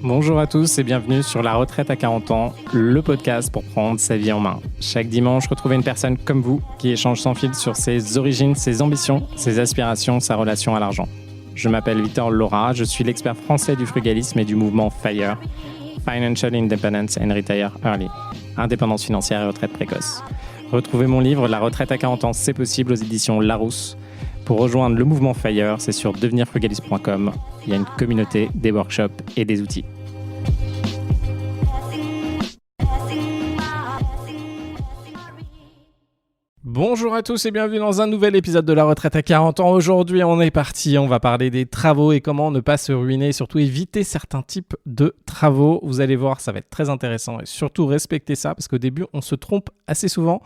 Bonjour à tous et bienvenue sur La Retraite à 40 ans, le podcast pour prendre sa vie en main. Chaque dimanche, retrouvez une personne comme vous qui échange sans fil sur ses origines, ses ambitions, ses aspirations, sa relation à l'argent. Je m'appelle Victor Laura, je suis l'expert français du frugalisme et du mouvement FIRE, Financial Independence and Retire Early, indépendance financière et retraite précoce. Retrouvez mon livre La Retraite à 40 ans, c'est possible aux éditions Larousse. Pour rejoindre le mouvement FIRE, c'est sur devenirfrugaliste.com. Il y a une communauté, des workshops et des outils. Bonjour à tous et bienvenue dans un nouvel épisode de La Retraite à 40 ans. Aujourd'hui, on est parti, on va parler des travaux et comment ne pas se ruiner, surtout éviter certains types de travaux. Vous allez voir, ça va être très intéressant et surtout respectez ça parce qu'au début, on se trompe assez souvent.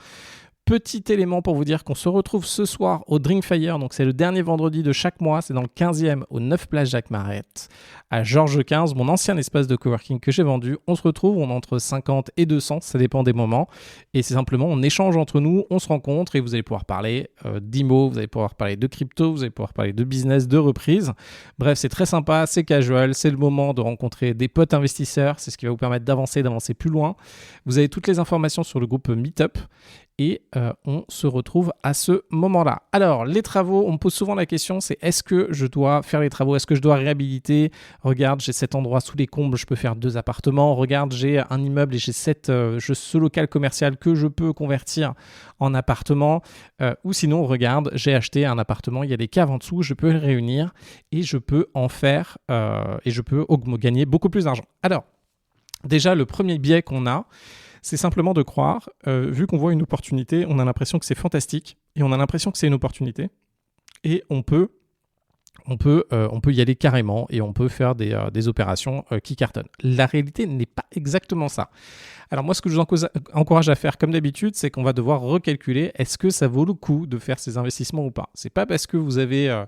Petit élément pour vous dire qu'on se retrouve ce soir au Drinkfire, donc c'est le dernier vendredi de chaque mois, c'est dans le 15e au 9 Place Jacques Marette, à Georges XV, mon ancien espace de coworking que j'ai vendu. On se retrouve, on est entre 50 et 200, ça dépend des moments, et c'est simplement on échange entre nous, on se rencontre et vous allez pouvoir parler d'IMO, vous allez pouvoir parler de crypto, vous allez pouvoir parler de business, de reprise. Bref, c'est très sympa, c'est casual, c'est le moment de rencontrer des potes investisseurs, c'est ce qui va vous permettre d'avancer plus loin. Vous avez toutes les informations sur le groupe Meetup. Et on se retrouve à ce moment-là. Alors, les travaux, on me pose souvent la question, c'est est-ce que je dois faire les travaux? Est-ce que je dois réhabiliter? Regarde, j'ai cet endroit sous les combles, je peux faire 2 appartements. Regarde, j'ai un immeuble et j'ai ce local commercial que je peux convertir en appartement. Ou sinon, regarde, j'ai acheté un appartement, il y a des caves en dessous, je peux les réunir et je peux en faire et je peux gagner beaucoup plus d'argent. Alors, déjà, le premier biais qu'on a, c'est simplement de croire, vu qu'on voit une opportunité, on a l'impression que c'est fantastique et on a l'impression que c'est une opportunité et on peut y aller carrément et on peut faire des opérations qui cartonnent. La réalité n'est pas exactement ça. Alors moi, ce que je vous encourage à faire comme d'habitude, c'est qu'on va devoir recalculer est-ce que ça vaut le coup de faire ces investissements ou pas. C'est pas parce que vous avez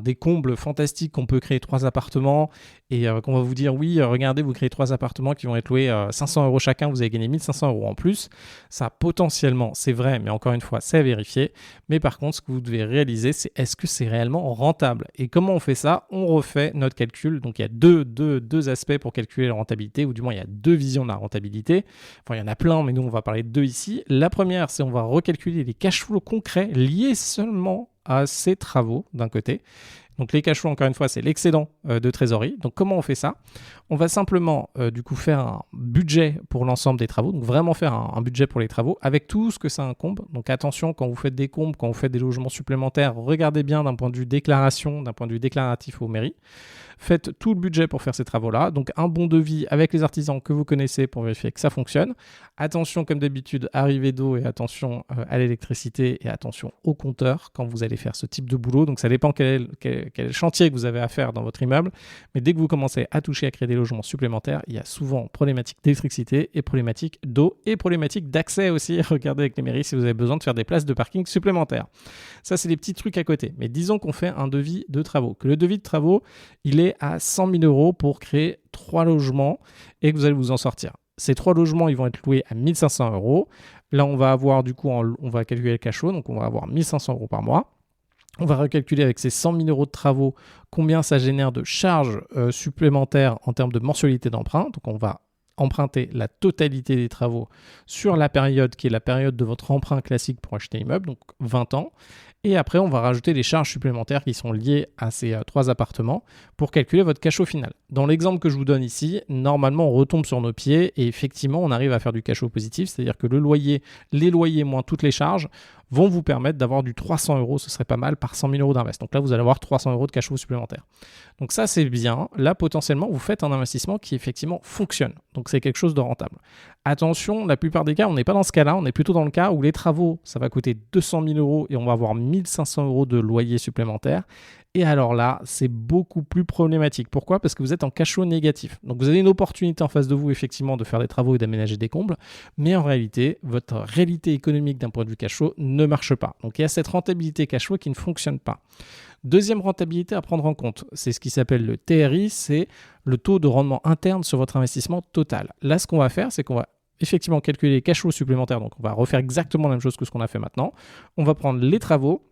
des combles fantastiques qu'on peut créer 3 appartements et qu'on va vous dire oui, regardez, vous créez 3 appartements qui vont être loués 500 € chacun, vous allez gagner 1500 € en plus. Ça, potentiellement, c'est vrai, mais encore une fois, c'est à vérifier. Mais par contre, ce que vous devez réaliser, c'est est-ce que c'est réellement rentable? Et comment on fait ça? On refait notre calcul. Donc, il y a deux aspects pour calculer la rentabilité, ou du moins, il y a 2 visions de la rentabilité. Enfin, il y en a plein, mais nous, on va parler de 2 ici. La première, c'est on va recalculer les cash flows concrets liés seulement à ces travaux d'un côté. Donc les cash flows, encore une fois, c'est l'excédent de trésorerie. Donc comment on fait ça? On va simplement du coup faire un budget pour l'ensemble des travaux, donc vraiment faire un budget pour les travaux avec tout ce que ça incombe. Donc attention, quand vous faites des combes, quand vous faites des logements supplémentaires, regardez bien d'un point de vue déclaration, d'un point de vue déclaratif aux mairies. Faites tout le budget pour faire ces travaux-là. Donc un bon devis avec les artisans que vous connaissez pour vérifier que ça fonctionne. Attention, comme d'habitude, arrivée d'eau et attention à l'électricité et attention au compteur quand vous allez faire ce type de boulot. Donc ça dépend quel est le chantier que vous avez à faire dans votre immeuble. Mais dès que vous commencez à toucher à créer des logements supplémentaires, il y a souvent problématique d'électricité et problématique d'eau et problématique d'accès aussi. Regardez avec les mairies si vous avez besoin de faire des places de parking supplémentaires. Ça, c'est des petits trucs à côté. Mais disons qu'on fait un devis de travaux. Que le devis de travaux, il est à 100 000 € pour créer 3 logements et que vous allez vous en sortir. Ces 3 logements, ils vont être loués à 1500 €. Là, on va avoir du coup, on va calculer le cash flow, donc on va avoir 1500 € par mois. On va recalculer avec ces 100 000 € de travaux combien ça génère de charges supplémentaires en termes de mensualité d'emprunt. Donc, on va emprunter la totalité des travaux sur la période qui est la période de votre emprunt classique pour acheter immeuble, donc 20 ans. Et après, on va rajouter les charges supplémentaires qui sont liées à ces 3 appartements pour calculer votre cash flow final. Dans l'exemple que je vous donne ici, normalement, on retombe sur nos pieds et effectivement, on arrive à faire du cash flow positif, c'est-à-dire que les loyers moins toutes les charges vont vous permettre d'avoir du 300 €, ce serait pas mal, par 100 000 € d'invest. Donc là, vous allez avoir 300 € de cash flow supplémentaire. Donc ça, c'est bien. Là, potentiellement, vous faites un investissement qui effectivement fonctionne. Donc c'est quelque chose de rentable. Attention, la plupart des cas, on n'est pas dans ce cas-là. On est plutôt dans le cas où les travaux, ça va coûter 200 000 € et on va avoir 1500 € de loyer supplémentaire. Et alors là, c'est beaucoup plus problématique. Pourquoi? Parce que vous êtes en cash flow négatif. Donc vous avez une opportunité en face de vous, effectivement, de faire des travaux et d'aménager des combles. Mais en réalité, votre réalité économique d'un point de vue cash flow ne marche pas. Donc il y a cette rentabilité cash flow qui ne fonctionne pas. Deuxième rentabilité à prendre en compte, c'est ce qui s'appelle le TRI, c'est le taux de rendement interne sur votre investissement total. Là, ce qu'on va faire, c'est qu'on va effectivement calculer les cash flows supplémentaires. Donc on va refaire exactement la même chose que ce qu'on a fait maintenant. On va prendre les travaux,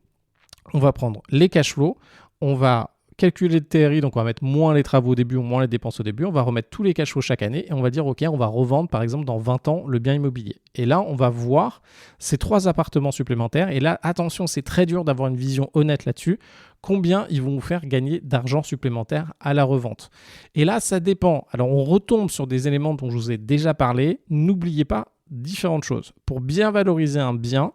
on va prendre les cash flows, on va calculer le TRI, donc on va mettre moins les travaux au début ou moins les dépenses au début, on va remettre tous les cash flows chaque année et on va dire ok, on va revendre par exemple dans 20 ans le bien immobilier. Et là, on va voir ces 3 appartements supplémentaires et là, attention, c'est très dur d'avoir une vision honnête là-dessus, combien ils vont vous faire gagner d'argent supplémentaire à la revente. Et là, ça dépend. Alors, on retombe sur des éléments dont je vous ai déjà parlé. N'oubliez pas différentes choses. Pour bien valoriser un bien,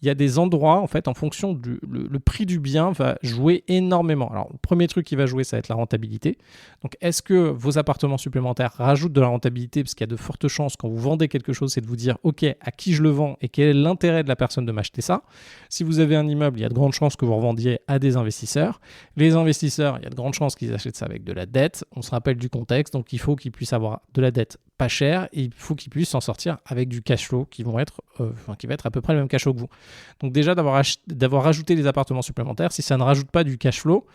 il y a des endroits, en fait, en fonction du le prix du bien va jouer énormément. Alors, le premier truc qui va jouer, ça va être la rentabilité. Donc, est-ce que vos appartements supplémentaires rajoutent de la rentabilité? Parce qu'il y a de fortes chances, quand vous vendez quelque chose, c'est de vous dire, OK, à qui je le vends et quel est l'intérêt de la personne de m'acheter ça? Si vous avez un immeuble, il y a de grandes chances que vous revendiez à des investisseurs. Les investisseurs, il y a de grandes chances qu'ils achètent ça avec de la dette. On se rappelle du contexte, donc il faut qu'ils puissent avoir de la dette pas chère et il faut qu'ils puissent s'en sortir avec du cash flow qui va être à peu près le même cash flow que vous. Donc déjà, d'avoir rajouté les appartements supplémentaires, si ça ne rajoute pas du cash flow,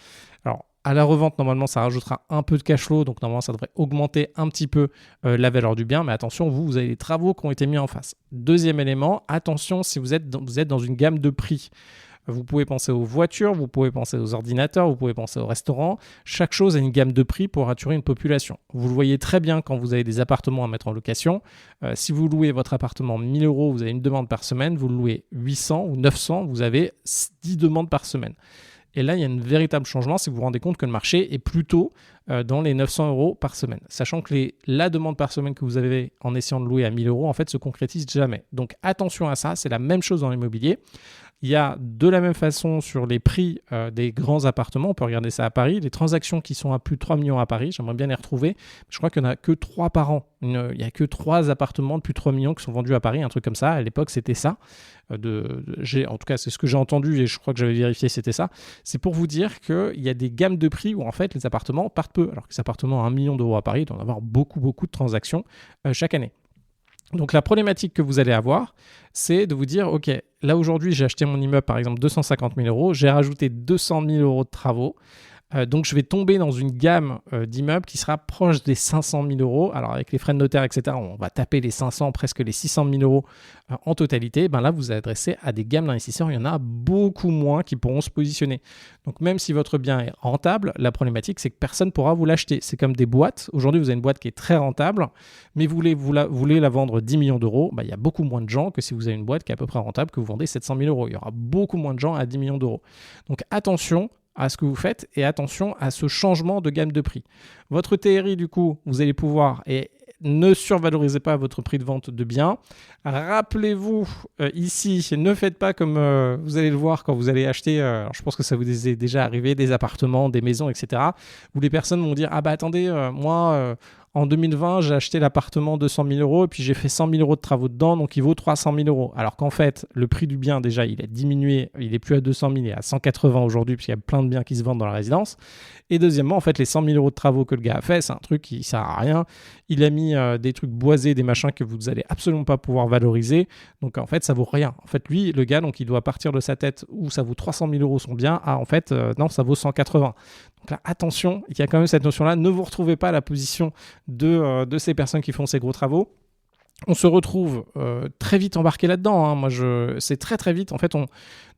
alors à la revente, normalement, ça rajoutera un peu de cash flow, donc normalement, ça devrait augmenter un petit peu la valeur du bien, mais attention, vous avez les travaux qui ont été mis en face. Deuxième élément, attention si vous êtes dans une gamme de prix. Vous pouvez penser aux voitures, vous pouvez penser aux ordinateurs, vous pouvez penser aux restaurants. Chaque chose a une gamme de prix pour attirer une population. Vous le voyez très bien quand vous avez des appartements à mettre en location. Si vous louez votre appartement 1000 €, vous avez une demande par semaine. Vous le louez 800 ou 900, vous avez 10 demandes par semaine. Et là, il y a un véritable changement si vous vous rendez compte que le marché est plutôt dans les 900 € par semaine. Sachant que la demande par semaine que vous avez en essayant de louer à 1000 € en fait se concrétise jamais. Donc attention à ça, c'est la même chose dans l'immobilier. Il y a de la même façon sur les prix des grands appartements, on peut regarder ça à Paris, les transactions qui sont à plus de 3 millions à Paris, j'aimerais bien les retrouver, je crois qu'il n'y en a que 3 par an, il n'y a que 3 appartements de plus de 3 millions qui sont vendus à Paris, un truc comme ça, à l'époque c'était ça, en tout cas c'est ce que j'ai entendu et je crois que j'avais vérifié c'était ça, c'est pour vous dire qu'il y a des gammes de prix où en fait les appartements partent peu, alors que les appartements à 1 million € à Paris, il doit y en avoir beaucoup de transactions chaque année. Donc la problématique que vous allez avoir, c'est de vous dire, ok, là aujourd'hui j'ai acheté mon immeuble par exemple 250 000 €, j'ai rajouté 200 000 € de travaux, donc je vais tomber dans une gamme d'immeubles qui sera proche des 500 000 €. Alors avec les frais de notaire, etc., on va taper les 500, presque les 600 000 € en totalité. Ben là, vous adressez à des gammes d'investisseurs, il y en a beaucoup moins qui pourront se positionner. Donc même si votre bien est rentable, la problématique, c'est que personne ne pourra vous l'acheter. C'est comme des boîtes. Aujourd'hui, vous avez une boîte qui est très rentable, mais vous voulez la vendre 10 millions d'euros, il y a beaucoup moins de gens que si vous avez une boîte qui est à peu près rentable, que vous vendez 700 000 €. Il y aura beaucoup moins de gens à 10 millions d'euros. Donc attention à ce que vous faites et attention à ce changement de gamme de prix. Votre TRI, du coup, vous allez pouvoir, et ne survalorisez pas votre prix de vente de biens. Rappelez-vous ici, ne faites pas comme vous allez le voir quand vous allez acheter, alors je pense que ça vous est déjà arrivé, des appartements, des maisons, etc. Où les personnes vont dire, ah bah attendez, moi... en 2020, j'ai acheté l'appartement 200 000 € et puis j'ai fait 100 000 € de travaux dedans, donc il vaut 300 000 €. Alors qu'en fait, le prix du bien, déjà, il a diminué. Il n'est plus à 200 000, il est à 180 aujourd'hui, puisqu'il y a plein de biens qui se vendent dans la résidence. Et deuxièmement, en fait, les 100 000 € de travaux que le gars a fait, c'est un truc qui ne sert à rien. Il a mis des trucs boisés, des machins que vous n'allez absolument pas pouvoir valoriser. Donc en fait, ça vaut rien. En fait, lui, le gars, donc il doit partir de sa tête où ça vaut 300 000 € son bien. Ah, en fait, non, ça vaut 180. Donc là, attention, il y a quand même cette notion-là. Ne vous retrouvez pas à la position de ces personnes qui font ces gros travaux. On se retrouve très vite embarqué là-dedans. Hein. C'est très vite. En fait,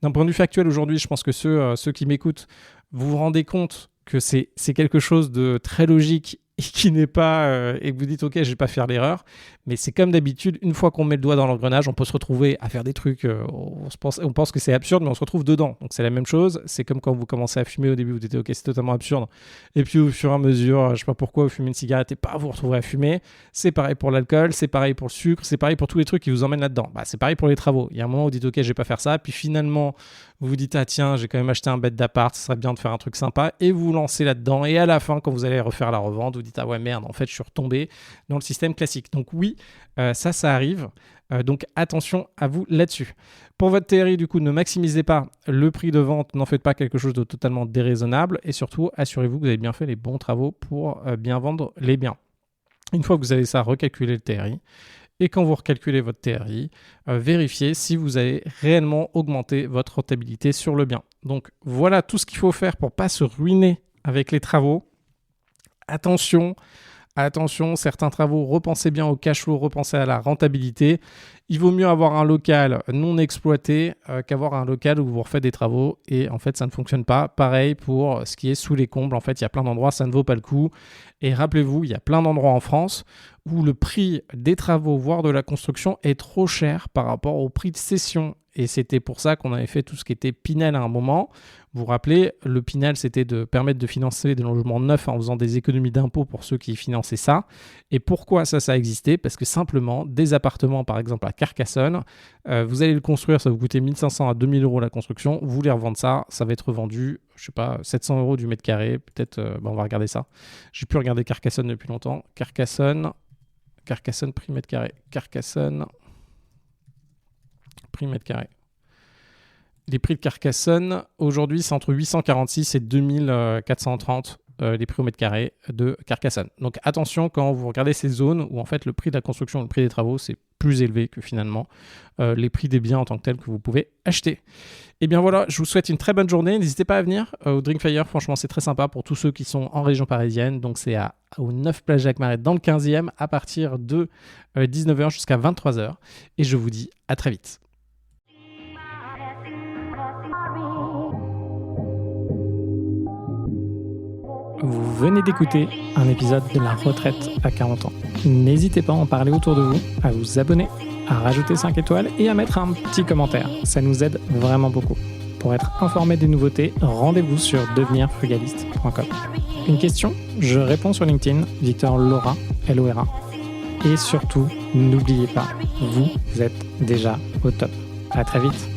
d'un point de vue factuel aujourd'hui, je pense que ceux qui m'écoutent, vous vous rendez compte que c'est quelque chose de très logique et qui n'est pas... et que vous dites, OK, je ne vais pas faire l'erreur. Mais c'est comme d'habitude, une fois qu'on met le doigt dans l'engrenage, on peut se retrouver à faire des trucs, on pense que c'est absurde, mais on se retrouve dedans. Donc c'est la même chose. C'est comme quand vous commencez à fumer au début, vous dites, OK, c'est totalement absurde. Et puis au fur et à mesure, je ne sais pas pourquoi, vous fumez une cigarette et pas vous retrouverez à fumer. C'est pareil pour l'alcool, c'est pareil pour le sucre, c'est pareil pour tous les trucs qui vous emmènent là-dedans. C'est pareil pour les travaux. Il y a un moment où vous dites, OK, je ne vais pas faire ça. Puis finalement, vous vous dites, ah tiens, j'ai quand même acheté un bête d'appart, ce serait bien de faire un truc sympa. Et vous vous lancez là-dedans. Et à la fin, quand vous allez refaire la revente, vous dites, ah ouais, merde, en fait, je suis retombé dans le système classique. Donc oui, ça arrive. Donc attention à vous là-dessus. Pour votre TRI, du coup, ne maximisez pas le prix de vente, n'en faites pas quelque chose de totalement déraisonnable et surtout, assurez-vous que vous avez bien fait les bons travaux pour bien vendre les biens. Une fois que vous avez ça, recalculez le TRI. Et quand vous recalculez votre TRI, vérifiez si vous avez réellement augmenté votre rentabilité sur le bien. Donc voilà tout ce qu'il faut faire pour ne pas se ruiner avec les travaux. Attention Attention, certains travaux, repensez bien au cash flow, repensez à la rentabilité. Il vaut mieux avoir un local non exploité qu'avoir un local où vous refaites des travaux et en fait ça ne fonctionne pas. Pareil pour ce qui est sous les combles, en fait il y a plein d'endroits, ça ne vaut pas le coup. Et rappelez-vous, il y a plein d'endroits en France où le prix des travaux, voire de la construction, est trop cher par rapport au prix de cession. Et c'était pour ça qu'on avait fait tout ce qui était Pinel à un moment. Vous vous rappelez, le Pinel, c'était de permettre de financer des logements neufs en faisant des économies d'impôts pour ceux qui finançaient ça. Et pourquoi ça a existé ? Parce que simplement, des appartements, par exemple à Carcassonne, vous allez le construire, ça va vous coûter 1500 à 2000 euros la construction. Vous voulez revendre ça, ça va être revendu, je sais pas, 700 euros du mètre carré. Peut-être, on va regarder ça. J'ai pu regarder Carcassonne depuis longtemps. Carcassonne, prix mètre carré. Carcassonne, prix mètre carré. Les prix de Carcassonne, aujourd'hui, c'est entre 846 et 2430 les prix au mètre carré de Carcassonne. Donc attention quand vous regardez ces zones où en fait le prix de la construction, le prix des travaux, c'est plus élevé que finalement les prix des biens en tant que tels que vous pouvez acheter. Et bien voilà, je vous souhaite une très bonne journée. N'hésitez pas à venir au Drinkfire, franchement c'est très sympa pour tous ceux qui sont en région parisienne. Donc c'est au 9 Place Jacques Marais dans le 15e à partir de 19h jusqu'à 23h. Et je vous dis à très vite. Vous venez d'écouter un épisode de La Retraite à 40 ans. N'hésitez pas à en parler autour de vous, à vous abonner, à rajouter 5 étoiles et à mettre un petit commentaire. Ça nous aide vraiment beaucoup. Pour être informé des nouveautés, rendez-vous sur devenirfrugaliste.com. Une question ? Je réponds sur LinkedIn, Victor Lora, L-O-R-A. Et surtout, n'oubliez pas, vous êtes déjà au top. À très vite.